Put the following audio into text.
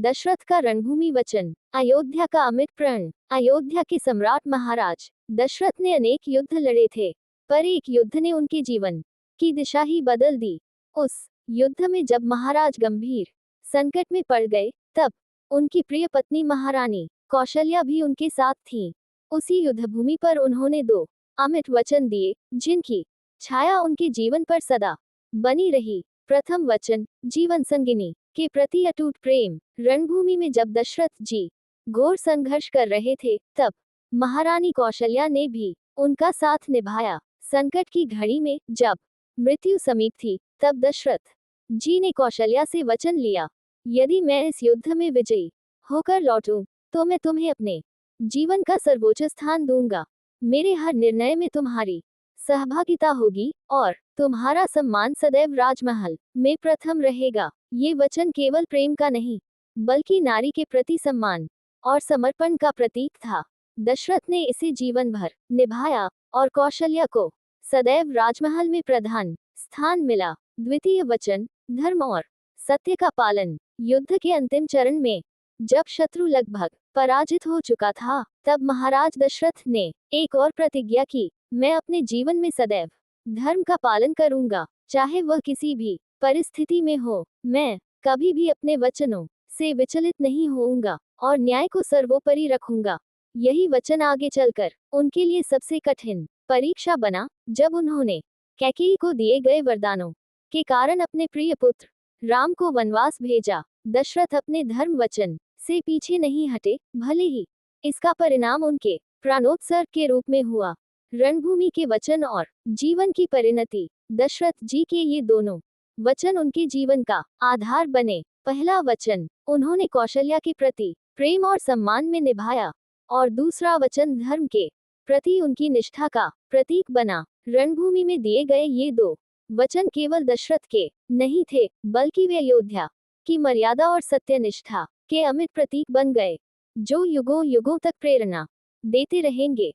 दशरथ का रणभूमि वचन, अयोध्या का अमिट प्रण। अयोध्या के सम्राट महाराज दशरथ ने अनेक युद्ध लड़े थे, पर एक युद्ध ने उनके जीवन की दिशा ही बदल दी। उस युद्ध में जब महाराज गंभीर संकट में पड़ गए, तब उनकी प्रिय पत्नी महारानी कौशल्या भी उनके साथ थीं। उसी युद्धभूमि पर उन्होंने दो अमिट वचन दिए, जिनकी छाया उनके जीवन पर सदा बनी रही। प्रथम वचन, जीवन संगिनी के प्रति अटूट प्रेम। रणभूमि में जब दशरथ जी घोर संघर्ष कर रहे थे, तब महारानी कौशल्या ने भी उनका साथ निभाया। संकट की घड़ी में जब मृत्यु समीप थी, तब दशरथ जी ने कौशल्या से वचन लिया, यदि मैं इस युद्ध में विजयी होकर लौटूं, तो मैं तुम्हें अपने जीवन का सर्वोच्च स्थान दूंगा। मेरे हर निर्णय में तुम्हारी सहभागिता होगी और तुम्हारा सम्मान सदैव राजमहल में प्रथम रहेगा। ये वचन केवल प्रेम का नहीं, बल्कि नारी के प्रति सम्मान और समर्पण का प्रतीक था। दशरथ ने इसे जीवन भर निभाया और कौशल्या को सदैव राजमहल में प्रधान स्थान मिला। द्वितीय वचन, धर्म और सत्य का पालन। युद्ध के अंतिम चरण में जब शत्रु लगभग पराजित हो चुका था, तब महाराज दशरथ ने एक और प्रतिज्ञा की, मैं अपने जीवन में सदैव धर्म का पालन करूंगा, चाहे वह किसी भी परिस्थिति में हो। मैं कभी भी अपने वचनों से विचलित नहीं होऊंगा और न्याय को सर्वोपरि रखूंगा। यही वचन आगे चलकर उनके लिए सबसे कठिन परीक्षा बना, जब उन्होंने कैकेयी को दिए गए वरदानों के कारण अपने प्रिय पुत्र राम को वनवास भेजा। दशरथ अपने धर्म वचन से पीछे नहीं हटे, भले ही इसका परिणाम उनके प्राणोत्सर्ग के रूप में हुआ। रणभूमि के वचन और जीवन की परिणति। दशरथ जी के ये दोनों वचन उनके जीवन का आधार बने। पहला वचन उन्होंने कौशल्या के प्रति प्रेम और सम्मान में निभाया, और दूसरा वचन धर्म के प्रति उनकी निष्ठा का प्रतीक बना। रणभूमि में दिए गए ये दो वचन केवल दशरथ के नहीं थे, बल्कि वे अयोध्या की मर्यादा और सत्यनिष्ठा के अमिट प्रतीक बन गए, जो युगों युगों तक प्रेरणा देते रहेंगे।